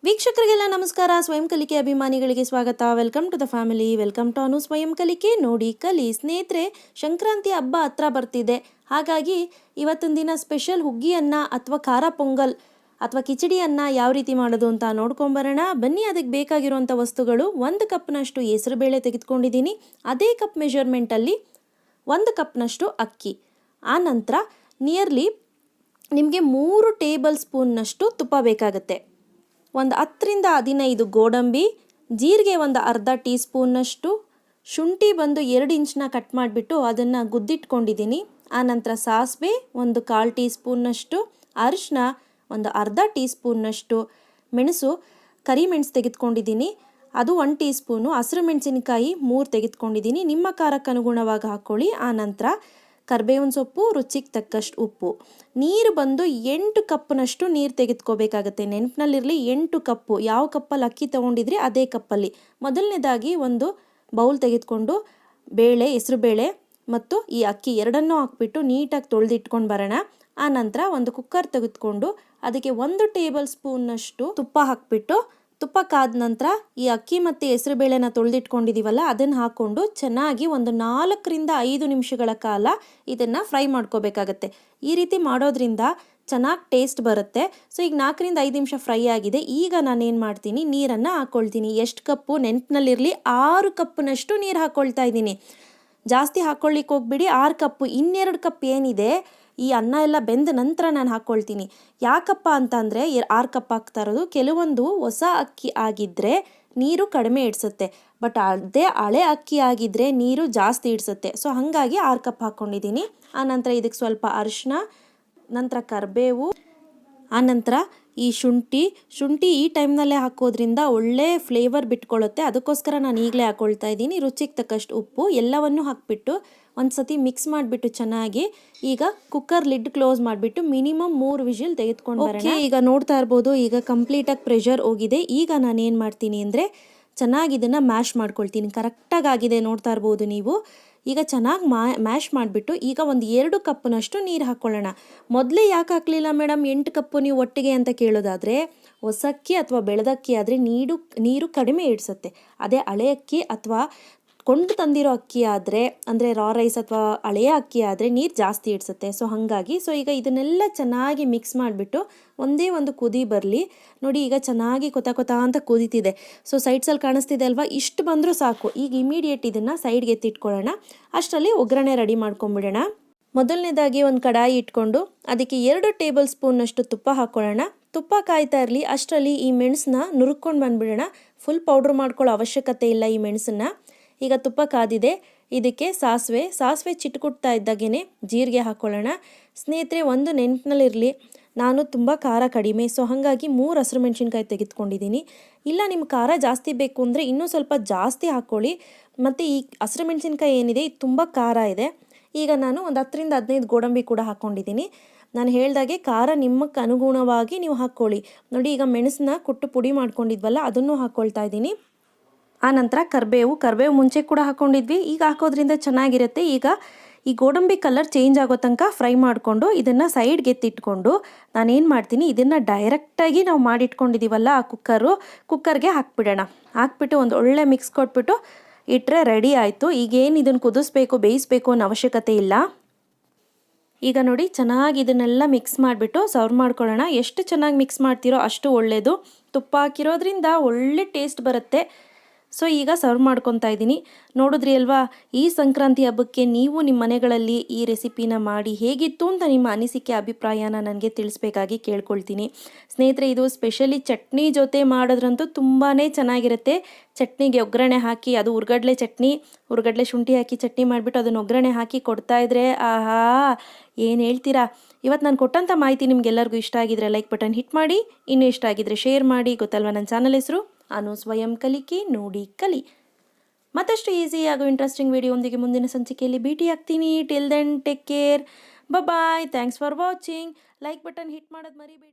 ವೀಕ್ಷಕರಿಗೆಲ್ಲ ನಮಸ್ಕಾರ. ಸ್ವಯಂ ಕಲಿಕೆ ಅಭಿಮಾನಿಗಳಿಗೆ ಸ್ವಾಗತ. Welcome to the family. Welcome to ಅನು ಸ್ವಯಂ ಕಲಿಕೆ. ನೋಡಿ ಕಲಿ. ಸ್ನೇಹಿತರೆ, ಸಂಕ್ರಾಂತಿ ಹಬ್ಬ ಹತ್ರ ಬರ್ತಿದೆ. ಹಾಗಾಗಿ ಇವತ್ತಿನ ದಿನ ಸ್ಪೆಷಲ್ ಹುಗ್ಗಿಯನ್ನ ಅಥವಾ ಖಾರ ಪೊಂಗಲ್ ಅಥವಾ ಕಿಚಡಿಯನ್ನು ಯಾವ ರೀತಿ ಮಾಡೋದು ಅಂತ ನೋಡ್ಕೊಂಬರೋಣ ಬನ್ನಿ. ಅದಕ್ಕೆ ಬೇಕಾಗಿರುವಂಥ ವಸ್ತುಗಳು: 1 ಕಪ್ನಷ್ಟು ಹೆಸರುಬೇಳೆ ತೆಗೆದುಕೊಂಡಿದ್ದೀನಿ. ಅದೇ ಕಪ್ ಮೆಷರ್ಮೆಂಟಲ್ಲಿ 1 ಕಪ್ನಷ್ಟು ಅಕ್ಕಿ. ಆ ನಂತರ ನಿಯರ್ಲಿ ನಿಮಗೆ 3 ಟೇಬಲ್ ಸ್ಪೂನ್ನಷ್ಟು ತುಪ್ಪ ಬೇಕಾಗುತ್ತೆ. ಒಂದು 10ರಿಂದ 15 ಗೋಡಂಬಿ, ಜೀರಿಗೆ ಒಂದು ಅರ್ಧ ಟೀ ಸ್ಪೂನ್ನಷ್ಟು, ಶುಂಠಿ ಬಂದು 2 ಇಂಚನ್ನ ಕಟ್ ಮಾಡಿಬಿಟ್ಟು ಅದನ್ನು ಗುದ್ದಿಟ್ಕೊಂಡಿದ್ದೀನಿ. ಆನಂತರ ಸಾಸಿವೆ ಒಂದು 1/4 ಟೀ ಸ್ಪೂನ್ನಷ್ಟು, ಅರಿಶಿನ ಒಂದು ಅರ್ಧ ಟೀ ಸ್ಪೂನ್ನಷ್ಟು, ಮೆಣಸು ಕರಿಮೆಣಸು ತೆಗೆದುಕೊಂಡಿದ್ದೀನಿ, ಅದು 1 ಟೀ ಸ್ಪೂನು, ಹಸಿರು ಮೆಣಸಿನಕಾಯಿ 3 ತೆಗೆದುಕೊಂಡಿದ್ದೀನಿ. ನಿಮ್ಮ ಖಾರಕ್ಕೆ ಅನುಗುಣವಾಗಿ ಹಾಕ್ಕೊಳ್ಳಿ. ಆನಂತರ ಕರಿಬೇವಿನ ಸೊಪ್ಪು, ರುಚಿಗೆ ತಕ್ಕಷ್ಟು ಉಪ್ಪು. ನೀರು ಬಂದು 8 ಕಪ್ನಷ್ಟು ನೀರು ತೆಗೆದುಕೋಬೇಕಾಗತ್ತೆ. ನೆನಪಿನಲ್ಲಿರಲಿ, 8 ಕಪ್ಪು. ಯಾವ ಕಪ್ಪಲ್ಲಿ ಅಕ್ಕಿ ತೊಗೊಂಡಿದ್ರಿ ಅದೇ ಕಪ್ಪಲ್ಲಿ. ಮೊದಲನೇದಾಗಿ ಒಂದು ಬೌಲ್ ತೆಗೆದುಕೊಂಡು ಹೆಸರು ಬೇಳೆ ಮತ್ತು ಈ ಅಕ್ಕಿ ಎರಡನ್ನೂ ಹಾಕ್ಬಿಟ್ಟು ನೀಟಾಗಿ ತೊಳೆದಿಟ್ಕೊಂಡು ಬರೋಣ. ಆನಂತರ ಒಂದು ಕುಕ್ಕರ್ ತೆಗೆದುಕೊಂಡು ಅದಕ್ಕೆ 1 ಟೇಬಲ್ ಸ್ಪೂನ್ನಷ್ಟು ತುಪ್ಪ ಹಾಕ್ಬಿಟ್ಟು, ತುಪ್ಪ ಕಾದ ನಂತರ ಈ ಅಕ್ಕಿ ಮತ್ತು ಹೆಸರು ಬೇಳೆನ ತೊಳೆದಿಟ್ಕೊಂಡಿದ್ದೀವಲ್ಲ ಅದನ್ನು ಹಾಕ್ಕೊಂಡು ಚೆನ್ನಾಗಿ ಒಂದು 4ರಿಂದ 5 ನಿಮಿಷಗಳ ಕಾಲ ಇದನ್ನು ಫ್ರೈ ಮಾಡ್ಕೋಬೇಕಾಗತ್ತೆ. ಈ ರೀತಿ ಮಾಡೋದ್ರಿಂದ ಚೆನ್ನಾಗಿ ಟೇಸ್ಟ್ ಬರುತ್ತೆ. ಸೊ ಈಗ 4ರಿಂದ 5 ನಿಮಿಷ ಫ್ರೈ ಆಗಿದೆ. ಈಗ ನಾನೇನು ಮಾಡ್ತೀನಿ, ನೀರನ್ನು ಹಾಕ್ಕೊಳ್ತೀನಿ. ಎಷ್ಟು ಕಪ್ಪು ನೆನಪಿನಲ್ಲಿರಲಿ, 6 ಕಪ್ನಷ್ಟು ನೀರು ಹಾಕ್ಕೊಳ್ತಾ ಇದ್ದೀನಿ. ಜಾಸ್ತಿ ಹಾಕ್ಕೊಳ್ಳಿಕ್ಕೆ ಹೋಗ್ಬಿಡಿ. 6 ಕಪ್ಪು. 2 ಕಪ್ ಏನಿದೆ ಈ ಅನ್ನ ಎಲ್ಲ ಬೆಂದ ನಂತರ ನಾನು ಹಾಕ್ಕೊಳ್ತೀನಿ. ಯಾಕಪ್ಪ ಅಂತಂದರೆ 6 ಕಪ್ ಹಾಕ್ತಾ ಇರೋದು. ಕೆಲವೊಂದು ಹೊಸ ಅಕ್ಕಿ ಆಗಿದ್ದರೆ ನೀರು ಕಡಿಮೆ ಇಡಿಸುತ್ತೆ, ಬಟ್ ಅದೇ ಹಳೆ ಅಕ್ಕಿ ಆಗಿದ್ದರೆ ನೀರು ಜಾಸ್ತಿ ಇಡಿಸುತ್ತೆ. ಸೊ ಹಾಗಾಗಿ 6 ಕಪ್ ಹಾಕ್ಕೊಂಡಿದ್ದೀನಿ. ಆನಂತರ ಇದಕ್ಕೆ ಸ್ವಲ್ಪ ಅರಿಶಿನ, ನಂತರ ಕರಿಬೇವು, ಆನಂತರ ಈ ಶುಂಠಿ ಈ ಟೈಮ್ನಲ್ಲೇ ಹಾಕೋದ್ರಿಂದ ಒಳ್ಳೆ ಫ್ಲೇವರ್ ಬಿಟ್ಕೊಳ್ಳುತ್ತೆ. ಅದಕ್ಕೋಸ್ಕರ ನಾನು ಈಗಲೇ ಹಾಕ್ಕೊಳ್ತಾ ಇದ್ದೀನಿ. ರುಚಿಗೆ ತಕ್ಕಷ್ಟು ಉಪ್ಪು ಎಲ್ಲವನ್ನು ಹಾಕ್ಬಿಟ್ಟು ಒಂದು ಸತಿ ಮಿಕ್ಸ್ ಮಾಡಿಬಿಟ್ಟು ಚೆನ್ನಾಗಿ ಈಗ ಕುಕ್ಕರ್ ಲಿಡ್ ಕ್ಲೋಸ್ ಮಾಡಿಬಿಟ್ಟು ಮಿನಿಮಮ್ 3 ವಿಷಿಲ್ ತೆಗೆದುಕೊಂಡು ಬರೋಣ. ಈಗ ನೋಡ್ತಾ ಇರ್ಬೋದು, ಈಗ ಕಂಪ್ಲೀಟಾಗಿ ಪ್ರೆಷರ್ ಹೋಗಿದೆ. ಈಗ ನಾನು ಏನು ಮಾಡ್ತೀನಿ ಅಂದರೆ ಚೆನ್ನಾಗಿ ಇದನ್ನು ಮ್ಯಾಶ್ ಮಾಡ್ಕೊಳ್ತೀನಿ. ಕರೆಕ್ಟಾಗಿ ಆಗಿದೆ, ನೋಡ್ತಾ ಇರ್ಬೋದು ನೀವು. ಈಗ ಚೆನ್ನಾಗಿ ಮ್ಯಾಶ್ ಮಾಡಿಬಿಟ್ಟು ಈಗ ಒಂದು 2 ಕಪ್ನಷ್ಟು ನೀರು ಹಾಕ್ಕೊಳ್ಳೋಣ. ಮೊದಲೇ ಯಾಕೆ ಹಾಕಲಿಲ್ಲ ಮೇಡಮ್ 8 ಕಪ್ಪು ನೀವು ಒಟ್ಟಿಗೆ ಅಂತ ಕೇಳೋದಾದರೆ, ಹೊಸಕ್ಕಿ ಅಥವಾ ಬೆಳೆದಕ್ಕಿ ಆದರೆ ನೀರು ಕಡಿಮೆ ಇಡಿಸುತ್ತೆ. ಅದೇ ಹಳೆ ಅಕ್ಕಿ ಅಥವಾ ಕೊಂಡು ತಂದಿರೋ ಅಕ್ಕಿ ಆದರೆ, ಅಂದರೆ ರಾ ರೈಸ್ ಅಥವಾ ಹಳೆಯ ಅಕ್ಕಿ ಆದರೆ ನೀರು ಜಾಸ್ತಿ ಇಡಿಸುತ್ತೆ. ಸೊ ಹಾಗಾಗಿ ಈಗ ಇದನ್ನೆಲ್ಲ ಚೆನ್ನಾಗಿ ಮಿಕ್ಸ್ ಮಾಡಿಬಿಟ್ಟು ಒಂದೇ ಒಂದು ಕುದಿ ಬರಲಿ. ನೋಡಿ, ಈಗ ಚೆನ್ನಾಗಿ ಕೊತ ಅಂತ ಕುದೀತಿದೆ. ಸೊ ಸೈಡ್ಸಲ್ಲಿ ಕಾಣಿಸ್ತಿದೆ ಅಲ್ವಾ, ಇಷ್ಟು ಬಂದರೂ ಸಾಕು. ಈಗ ಇಮಿಡಿಯೇಟ್ ಇದನ್ನು ಸೈಡ್ಗೆ ಎತ್ತಿಟ್ಕೊಳ್ಳೋಣ. ಅಷ್ಟರಲ್ಲಿ ಒಗ್ಗರಣೆ ರೆಡಿ ಮಾಡ್ಕೊಂಬಿಡೋಣ. ಮೊದಲನೇದಾಗಿ ಒಂದು ಕಡಾಯಿ ಇಟ್ಕೊಂಡು ಅದಕ್ಕೆ 2 ಟೇಬಲ್ ಸ್ಪೂನ್ನಷ್ಟು ತುಪ್ಪ ಹಾಕ್ಕೊಳ್ಳೋಣ. ತುಪ್ಪ ಕಾಯ್ತಾ ಇರಲಿ. ಅಷ್ಟರಲ್ಲಿ ಈ ಮೆಣಸನ್ನ ನುರುಕ್ಕೊಂಡು ಬಂದುಬಿಡೋಣ. ಫುಲ್ ಪೌಡ್ರ್ ಮಾಡ್ಕೊಳ್ಳೋ ಅವಶ್ಯಕತೆ ಇಲ್ಲ ಈ ಮೆಣಸನ್ನು. ಈಗ ತುಪ್ಪ ಕಾದಿದೆ. ಇದಕ್ಕೆ ಸಾಸಿವೆ ಚಿಟ್ಕುಟ್ತಾ ಇದ್ದಾಗೇ ಜೀರಿಗೆ ಹಾಕ್ಕೊಳ್ಳೋಣ. ಸ್ನೇಹಿತರೆ, ಒಂದು ನೆನಪಿನಲ್ಲಿರಲಿ, ನಾನು ತುಂಬ ಖಾರ ಕಡಿಮೆ, ಸೊ ಹಾಗಾಗಿ 3 ಹಸಿರು ಮೆಣಸಿನ್ಕಾಯಿ ತೆಗೆದುಕೊಂಡಿದ್ದೀನಿ. ಇಲ್ಲ ನಿಮ್ಮ ಖಾರ ಜಾಸ್ತಿ ಬೇಕು ಅಂದರೆ ಇನ್ನೂ ಸ್ವಲ್ಪ ಜಾಸ್ತಿ ಹಾಕ್ಕೊಳ್ಳಿ. ಮತ್ತು ಈ ಹಸಿರು ಮೆಣಸಿನ್ಕಾಯಿ ಏನಿದೆ ಇದು ತುಂಬ ಖಾರ ಇದೆ. ಈಗ ನಾನು ಒಂದು 10ರಿಂದ 15 ಗೋಡಂಬಿ ಕೂಡ ಹಾಕ್ಕೊಂಡಿದ್ದೀನಿ. ನಾನು ಹೇಳ್ದಾಗೆ ಖಾರ ನಿಮ್ಮಕ್ಕೆ ಅನುಗುಣವಾಗಿ ನೀವು ಹಾಕ್ಕೊಳ್ಳಿ. ನೋಡಿ, ಈಗ ಮೆಣಸನ್ನ ಕುಟ್ಟು ಪುಡಿ ಮಾಡ್ಕೊಂಡಿದ್ವಲ್ಲ ಅದನ್ನು ಹಾಕ್ಕೊಳ್ತಾ ಇದ್ದೀನಿ. ಆನಂತರ ಕರಿಬೇವು ಮುಂಚೆ ಕೂಡ ಹಾಕ್ಕೊಂಡಿದ್ವಿ. ಈಗ ಹಾಕೋದ್ರಿಂದ ಚೆನ್ನಾಗಿರುತ್ತೆ. ಈಗ ಈ ಗೋಡಂಬಿ ಕಲರ್ ಚೇಂಜ್ ಆಗೋ ತನಕ ಫ್ರೈ ಮಾಡಿಕೊಂಡು ಇದನ್ನು ಸೈಡ್ಗೆ ಎತ್ತಿಟ್ಕೊಂಡು ನಾನೇನು ಮಾಡ್ತೀನಿ, ಇದನ್ನು ಡೈರೆಕ್ಟಾಗಿ ನಾವು ಮಾಡಿಟ್ಕೊಂಡಿದ್ದೀವಲ್ಲ ಆ ಕುಕ್ಕರ್ಗೆ ಹಾಕ್ಬಿಡೋಣ. ಹಾಕ್ಬಿಟ್ಟು ಒಂದು ಒಳ್ಳೆ ಮಿಕ್ಸ್ ಕೊಟ್ಬಿಟ್ಟು ಇಟ್ಟರೆ ರೆಡಿ ಆಯಿತು. ಈಗೇನು ಇದನ್ನು ಕುದಿಸ್ಬೇಕು ಬೇಯಿಸ್ಬೇಕು ಅನ್ನೋ ಅವಶ್ಯಕತೆ ಇಲ್ಲ. ಈಗ ನೋಡಿ, ಚೆನ್ನಾಗಿ ಇದನ್ನೆಲ್ಲ ಮಿಕ್ಸ್ ಮಾಡಿಬಿಟ್ಟು ಸರ್ವ್ ಮಾಡ್ಕೊಳ್ಳೋಣ. ಎಷ್ಟು ಚೆನ್ನಾಗಿ ಮಿಕ್ಸ್ ಮಾಡ್ತೀರೋ ಅಷ್ಟು ಒಳ್ಳೆಯದು. ತುಪ್ಪ ಹಾಕಿರೋದ್ರಿಂದ ಒಳ್ಳೆ ಟೇಸ್ಟ್ ಬರುತ್ತೆ. ಸೊ ಈಗ ಸರ್ವ್ ಮಾಡ್ಕೊತಾ ಇದ್ದೀನಿ. ನೋಡಿದ್ರಿ ಅಲ್ವಾ, ಈ ಸಂಕ್ರಾಂತಿ ಹಬ್ಬಕ್ಕೆ ನೀವು ನಿಮ್ಮ ಮನೆಗಳಲ್ಲಿ ಈ ರೆಸಿಪಿನ ಮಾಡಿ ಹೇಗಿತ್ತು ಅಂತ ನಿಮ್ಮ ಅನಿಸಿಕೆ ಅಭಿಪ್ರಾಯನ ನನಗೆ ತಿಳಿಸ್ಬೇಕಾಗಿ ಕೇಳ್ಕೊಳ್ತೀನಿ. ಸ್ನೇಹಿತರೆ, ಇದು ಸ್ಪೆಷಲಿ ಚಟ್ನಿ ಜೊತೆ ಮಾಡೋದ್ರಂತೂ ತುಂಬಾ ಚೆನ್ನಾಗಿರುತ್ತೆ. ಚಟ್ನಿಗೆ ಒಗ್ಗರಣೆ ಹಾಕಿ, ಅದು ಹುರ್ಗಡ್ಲೆ ಶುಂಠಿ ಹಾಕಿ ಚಟ್ನಿ ಮಾಡಿಬಿಟ್ಟು ಅದನ್ನು ಒಗ್ಗರಣೆ ಹಾಕಿ ಕೊಡ್ತಾಯಿದ್ರೆ ಆಹಾ, ಏನು ಹೇಳ್ತೀರಾ. ಇವತ್ತು ನಾನು ಕೊಟ್ಟಂಥ ಮಾಹಿತಿ ನಿಮಗೆಲ್ಲರಿಗೂ ಇಷ್ಟ ಆಗಿದ್ರೆ ಲೈಕ್ ಬಟನ್ ಹಿಟ್ ಮಾಡಿ. ಇನ್ನೂ ಇಷ್ಟ ಆಗಿದ್ರೆ ಶೇರ್ ಮಾಡಿ. ಗೊತ್ತಲ್ವ ನನ್ನ ಚಾನಲ್ ಹೆಸರು ಅನು ಸ್ವಯಂ ಕಲಿಕೆ. ನೋಡಿ ಕಲಿ. ಮತ್ತಷ್ಟು ಈಸಿ ಹಾಗೂ ಇಂಟ್ರೆಸ್ಟಿಂಗ್ ವಿಡಿಯೋದೊಂದಿಗೆ ಮುಂದಿನ ಸಂಚಿಕೆಯಲ್ಲಿ ಭೇಟಿ ಆಗ್ತೀನಿ. Till then take care, bye. Thanks for watching. Like button hit ಮಾಡೋದು ಮರಿಬೇಡಿ.